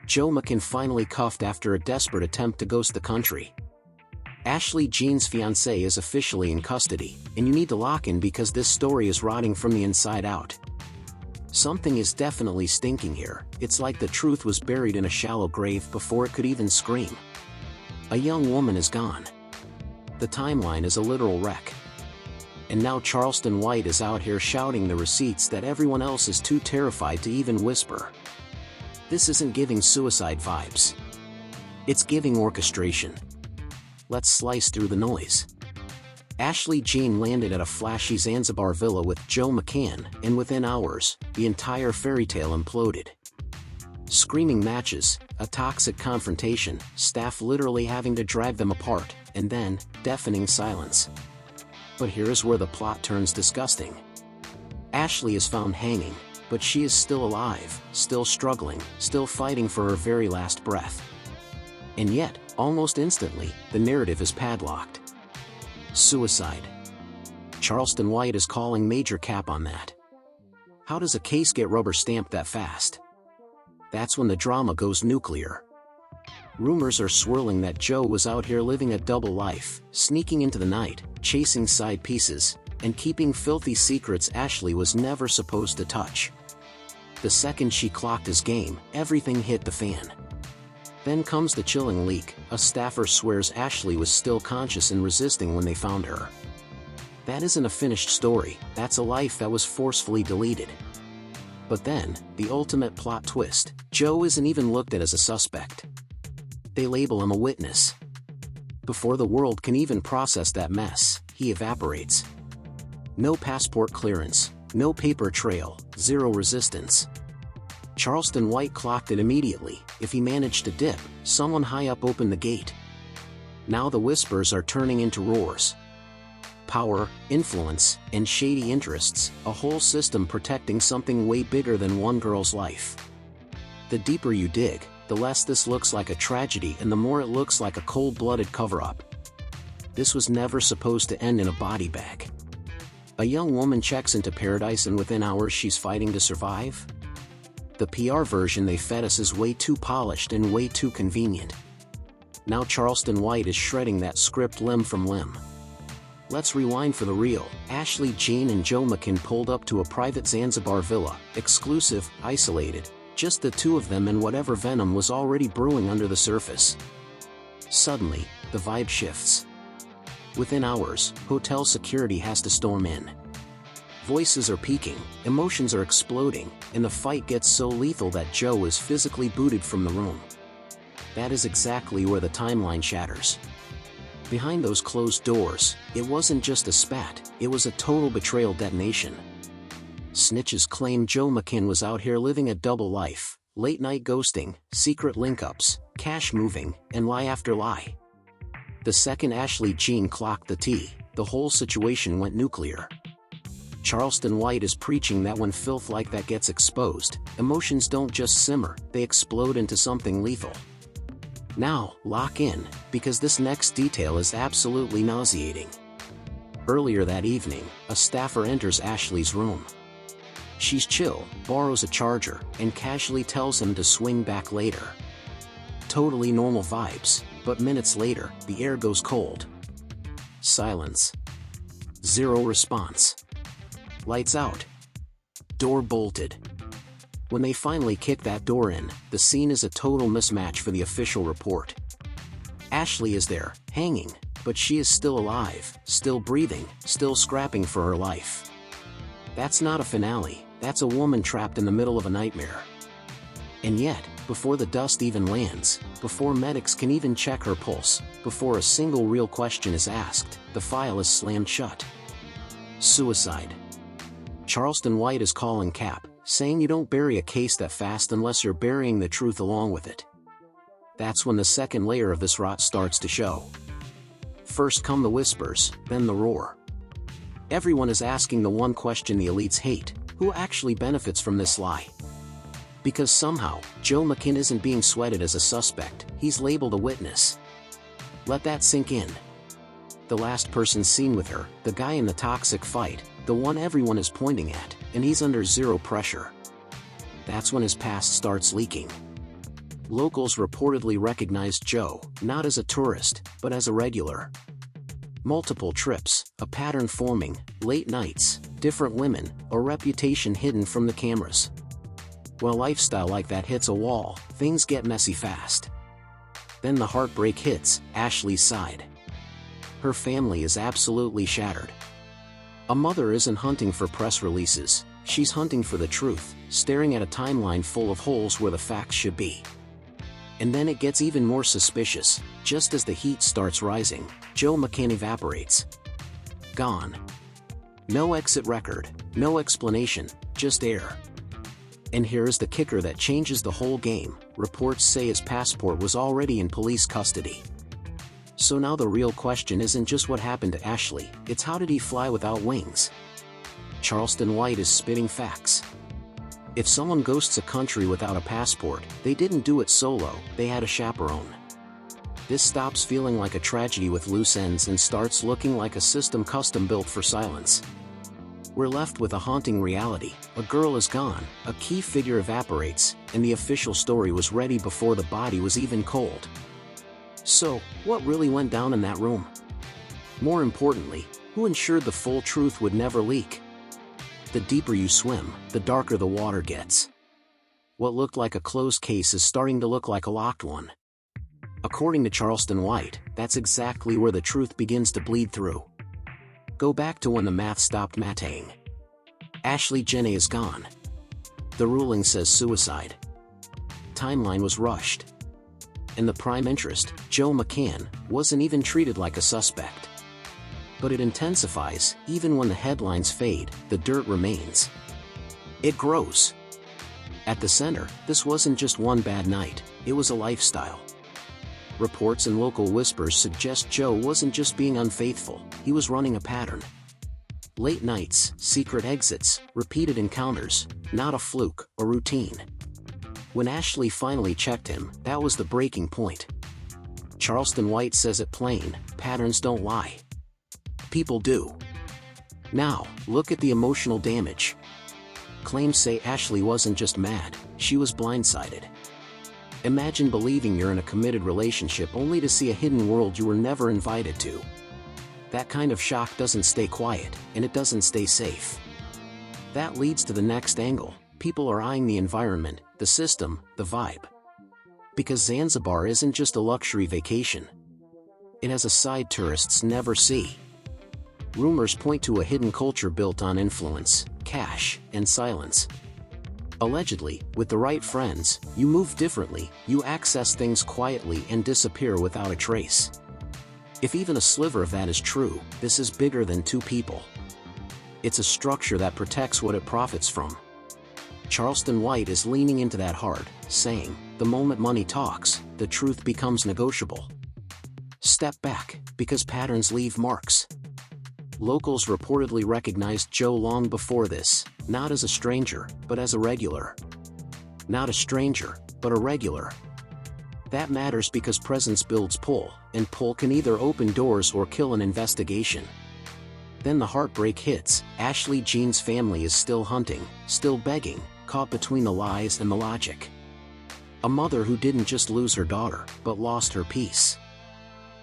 Joe McCann finally cuffed after a desperate attempt to ghost the country. Ashley, Jeane's fiancé, is officially in custody, and you need to lock in because this story is rotting from the inside out. Something is definitely stinking here. It's like the truth was buried in a shallow grave before it could even scream. A young woman is gone. The timeline is a literal wreck. And now Charleston White is out here shouting the receipts that everyone else is too terrified to even whisper. This isn't giving suicide vibes. It's giving orchestration. Let's slice through the noise. Ashley Jeane landed at a flashy Zanzibar villa with Joe McCann, and within hours, the entire fairy tale imploded. Screaming matches, a toxic confrontation, staff literally having to drag them apart, and then, deafening silence. But here is where the plot turns disgusting. Ashley is found hanging, but she is still alive, still struggling, still fighting for her very last breath. And yet, almost instantly, the narrative is padlocked. Suicide. Charleston White is calling major cap on that. How does a case get rubber stamped that fast? That's when the drama goes nuclear. Rumors are swirling that Joe was out here living a double life, sneaking into the night, chasing side pieces, and keeping filthy secrets Ashley was never supposed to touch. The second she clocked his game, everything hit the fan. Then comes the chilling leak. A staffer swears Ashley was still conscious and resisting when they found her. That isn't a finished story, that's a life that was forcefully deleted. But then, the ultimate plot twist, Joe isn't even looked at as a suspect. They label him a witness. Before the world can even process that mess, he evaporates. No passport clearance, no paper trail, zero resistance. Charleston White clocked it immediately. If he managed to dip, someone high up opened the gate. Now the whispers are turning into roars. Power, influence, and shady interests, a whole system protecting something way bigger than one girl's life. The deeper you dig, the less this looks like a tragedy and the more it looks like a cold-blooded cover-up. This was never supposed to end in a body bag. A young woman checks into paradise and within hours she's fighting to survive? The PR version they fed us is way too polished and way too convenient. Now Charleston White is shredding that script limb from limb. Let's rewind for the real. Ashley Jeane and Joe McCann pulled up to a private Zanzibar villa, exclusive, isolated, just the two of them and whatever venom was already brewing under the surface. Suddenly, the vibe shifts. Within hours, hotel security has to storm in. Voices are peaking, emotions are exploding, and the fight gets so lethal that Joe is physically booted from the room. That is exactly where the timeline shatters. Behind those closed doors, it wasn't just a spat, it was a total betrayal detonation. Snitches claim Joe McCann was out here living a double life, late-night ghosting, secret link-ups, cash moving, and lie after lie. The second Ashley Jeane clocked the T, the whole situation went nuclear. Charleston White is preaching that when filth like that gets exposed, emotions don't just simmer, they explode into something lethal. Now, lock in, because this next detail is absolutely nauseating. Earlier that evening, a staffer enters Ashley's room. She's chill, borrows a charger, and casually tells him to swing back later. Totally normal vibes, but minutes later, the air goes cold. Silence. Zero response. Lights out. Door bolted. When they finally kick that door in, the scene is a total mismatch for the official report. Ashley is there, hanging, but she is still alive, still breathing, still scrapping for her life. That's not a finale, that's a woman trapped in the middle of a nightmare. And yet, before the dust even lands, before medics can even check her pulse, before a single real question is asked, the file is slammed shut. Suicide. Charleston White is calling cap, saying you don't bury a case that fast unless you're burying the truth along with it. That's when the second layer of this rot starts to show. First come the whispers, then the roar. Everyone is asking the one question the elites hate: who actually benefits from this lie? Because somehow, Joe McCann isn't being sweated as a suspect, he's labeled a witness. Let that sink in. The last person seen with her, the guy in the toxic fight, the one everyone is pointing at, and he's under zero pressure. That's when his past starts leaking. Locals reportedly recognized Joe, not as a tourist, but as a regular. Multiple trips, a pattern forming, late nights, different women, a reputation hidden from the cameras. When a lifestyle like that hits a wall, things get messy fast. Then the heartbreak hits Ashley's side. Her family is absolutely shattered. A mother isn't hunting for press releases, she's hunting for the truth, staring at a timeline full of holes where the facts should be. And then it gets even more suspicious. Just as the heat starts rising, Joe McCann evaporates. Gone. No exit record, no explanation, just air. And here's the kicker that changes the whole game. Reports say his passport was already in police custody. So now the real question isn't just what happened to Ashley, it's how did he fly without wings? Charleston White is spitting facts. If someone ghosts a country without a passport, they didn't do it solo, they had a chaperone. This stops feeling like a tragedy with loose ends and starts looking like a system custom built for silence. We're left with a haunting reality. A girl is gone, a key figure evaporates, and the official story was ready before the body was even cold. So, what really went down in that room? More importantly, who ensured the full truth would never leak? The deeper you swim, the darker the water gets. What looked like a closed case is starting to look like a locked one. According to Charleston White, that's exactly where the truth begins to bleed through. Go back to when the math stopped mattering. Ashley Jeane is gone. The ruling says suicide. Timeline was rushed. And the prime interest, Joe McCann, wasn't even treated like a suspect. But it intensifies. Even when the headlines fade, the dirt remains. It grows. At the center, this wasn't just one bad night, it was a lifestyle. Reports and local whispers suggest Joe wasn't just being unfaithful, he was running a pattern. Late nights, secret exits, repeated encounters, not a fluke, a routine. When Ashley finally checked him, that was the breaking point. Charleston White says it plain, patterns don't lie. People do. Now, look at the emotional damage. Claims say Ashley wasn't just mad, she was blindsided. Imagine believing you're in a committed relationship only to see a hidden world you were never invited to. That kind of shock doesn't stay quiet, and it doesn't stay safe. That leads to the next angle. People are eyeing the environment, the system, the vibe. Because Zanzibar isn't just a luxury vacation. It has a side tourists never see. Rumors point to a hidden culture built on influence, cash, and silence. Allegedly, with the right friends, you move differently, you access things quietly and disappear without a trace. If even a sliver of that is true, this is bigger than two people. It's a structure that protects what it profits from. Charleston White is leaning into that hard, saying, the moment money talks, the truth becomes negotiable. Step back, because patterns leave marks. Locals reportedly recognized Joe long before this, not as a stranger, but as a regular. Not a stranger, but a regular. That matters because presence builds pull, and pull can either open doors or kill an investigation. Then the heartbreak hits. Ashley Jeane's family is still hunting, still begging, caught between the lies and the logic. A mother who didn't just lose her daughter, but lost her peace.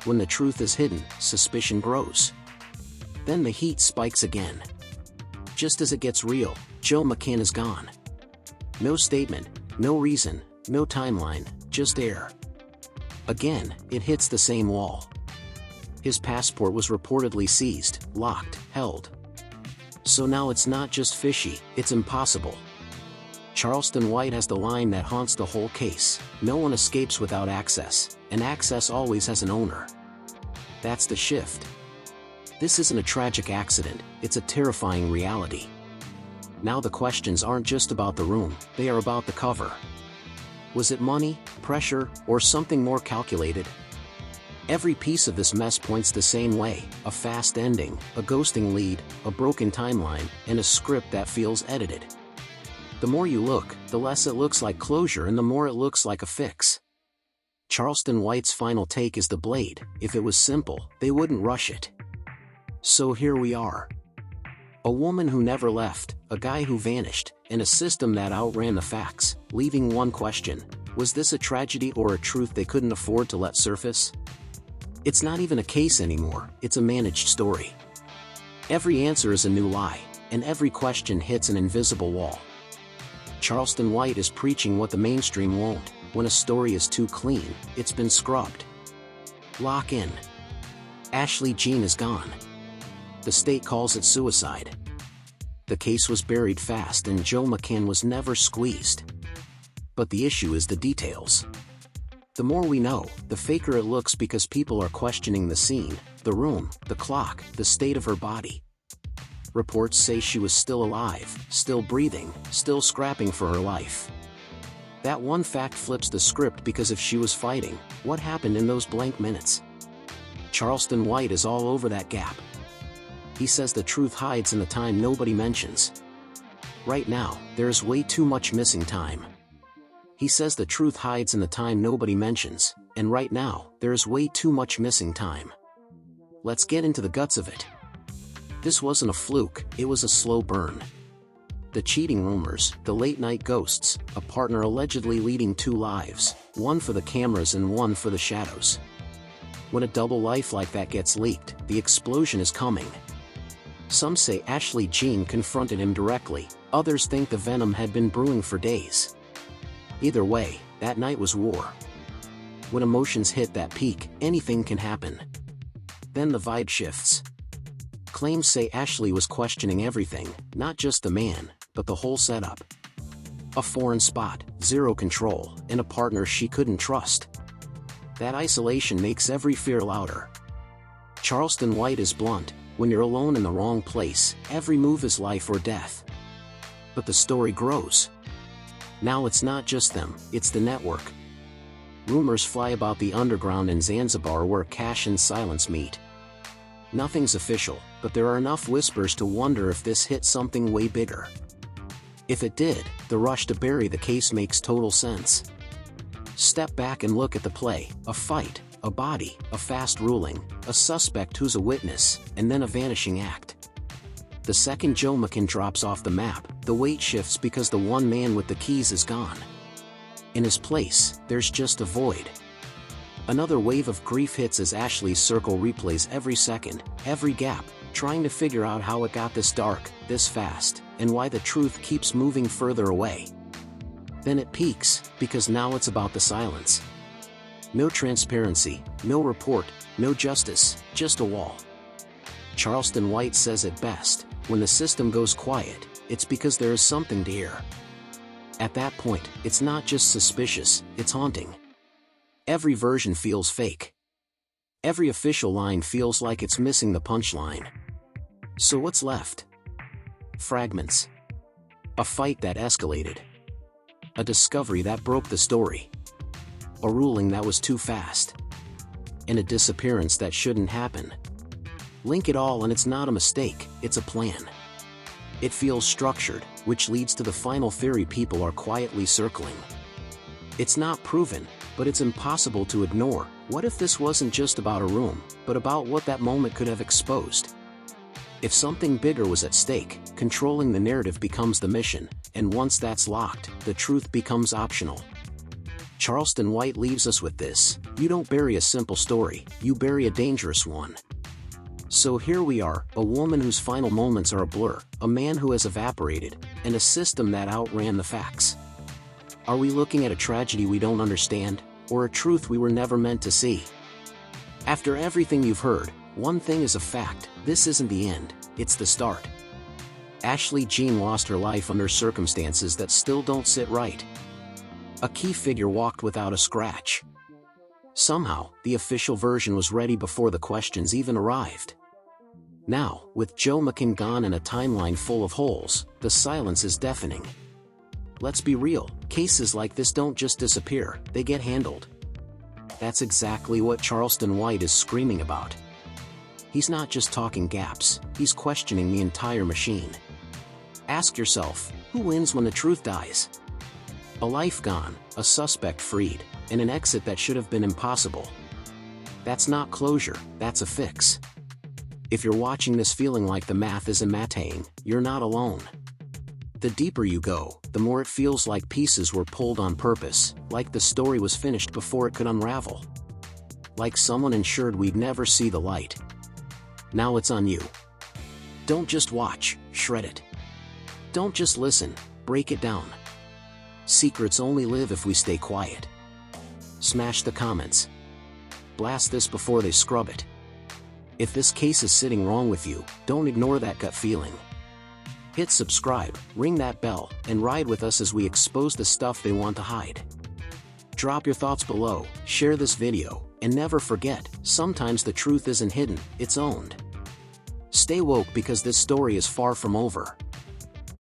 When the truth is hidden, suspicion grows. Then the heat spikes again. Just as it gets real, Joe McCann is gone. No statement, no reason, no timeline, just air. Again, it hits the same wall. His passport was reportedly seized, locked, held. So now it's not just fishy, it's impossible. Charleston White has the line that haunts the whole case: no one escapes without access, and access always has an owner. That's the shift. This isn't a tragic accident, it's a terrifying reality. Now the questions aren't just about the room, they are about the cover. Was it money, pressure, or something more calculated? Every piece of this mess points the same way: a fast ending, a ghosting lead, a broken timeline, and a script that feels edited. The more you look, the less it looks like closure and the more it looks like a fix. Charleston White's final take is the blade: if it was simple, they wouldn't rush it. So here we are. A woman who never left, a guy who vanished, and a system that outran the facts, leaving one question: Was this a tragedy or a truth they couldn't afford to let surface? It's not even a case anymore, it's a managed story. Every answer is a new lie, and every question hits an invisible wall. Charleston White is preaching what the mainstream won't. When a story is too clean, it's been scrubbed. Lock in. Ashley Jeane is gone. The state calls it suicide. The case was buried fast and Joe McCann was never squeezed. But the issue is the details. The more we know, the faker it looks because people are questioning the scene, the room, the clock, the state of her body. Reports say she was still alive, still breathing, still scrapping for her life. That one fact flips the script because if she was fighting, what happened in those blank minutes? Charleston White is all over that gap. He says the truth hides in the time nobody mentions. Right now, there is way too much missing time. He says the truth hides in the time nobody mentions, and right now, there is way too much missing time. Let's get into the guts of it. This wasn't a fluke, it was a slow burn. The cheating rumors, the late-night ghosts, a partner allegedly leading two lives, one for the cameras and one for the shadows. When a double life like that gets leaked, the explosion is coming. Some say Ashley Jeane confronted him directly, others think the venom had been brewing for days. Either way, that night was war. When emotions hit that peak, anything can happen. Then the vibe shifts. Claims say Ashley was questioning everything, not just the man, but the whole setup. A foreign spot, zero control, and a partner she couldn't trust. That isolation makes every fear louder. Charleston White is blunt: when you're alone in the wrong place, every move is life or death. But the story grows. Now it's not just them, it's the network. Rumors fly about the underground in Zanzibar where cash and silence meet. Nothing's official, but there are enough whispers to wonder if this hit something way bigger. If it did, the rush to bury the case makes total sense. Step back and look at the play: a fight, a body, a fast ruling, a suspect who's a witness, and then a vanishing act. The second Joe McCann drops off the map, the weight shifts because the one man with the keys is gone. In his place, there's just a void. Another wave of grief hits as Ashley's circle replays every second, every gap, trying to figure out how it got this dark, this fast, and why the truth keeps moving further away. Then it peaks, because now it's about the silence. No transparency, no report, no justice, just a wall. Charleston White says it best: when the system goes quiet, it's because there is something to hear. At that point, it's not just suspicious, it's haunting. Every version feels fake. Every official line feels like it's missing the punchline. So what's left? Fragments. A fight that escalated. A discovery that broke the story. A ruling that was too fast. And a disappearance that shouldn't happen. Link it all and it's not a mistake, it's a plan. It feels structured, which leads to the final theory people are quietly circling. It's not proven, but it's impossible to ignore. What if this wasn't just about a room, but about what that moment could have exposed? If something bigger was at stake, controlling the narrative becomes the mission, and once that's locked, the truth becomes optional. Charleston White leaves us with this: you don't bury a simple story, you bury a dangerous one. So here we are, a woman whose final moments are a blur, a man who has evaporated, and a system that outran the facts. Are we looking at a tragedy we don't understand, or a truth we were never meant to see? After everything you've heard, one thing is a fact: this isn't the end, it's the start. Ashley Jeane lost her life under circumstances that still don't sit right. A key figure walked without a scratch. Somehow, the official version was ready before the questions even arrived. Now, with Joe McCann gone and a timeline full of holes, the silence is deafening. Let's be real, cases like this don't just disappear, they get handled. That's exactly what Charleston White is screaming about. He's not just talking gaps, he's questioning the entire machine. Ask yourself, who wins when the truth dies? A life gone, a suspect freed, and an exit that should have been impossible. That's not closure, that's a fix. If you're watching this feeling like the math isn't mattering, you're not alone. The deeper you go, the more it feels like pieces were pulled on purpose, like the story was finished before it could unravel. Like someone ensured we'd never see the light. Now it's on you. Don't just watch, shred it. Don't just listen, break it down. Secrets only live if we stay quiet. Smash the comments. Blast this before they scrub it. If this case is sitting wrong with you, don't ignore that gut feeling. Hit subscribe, ring that bell, and ride with us as we expose the stuff they want to hide. Drop your thoughts below, share this video, and never forget, sometimes the truth isn't hidden, it's owned. Stay woke because this story is far from over.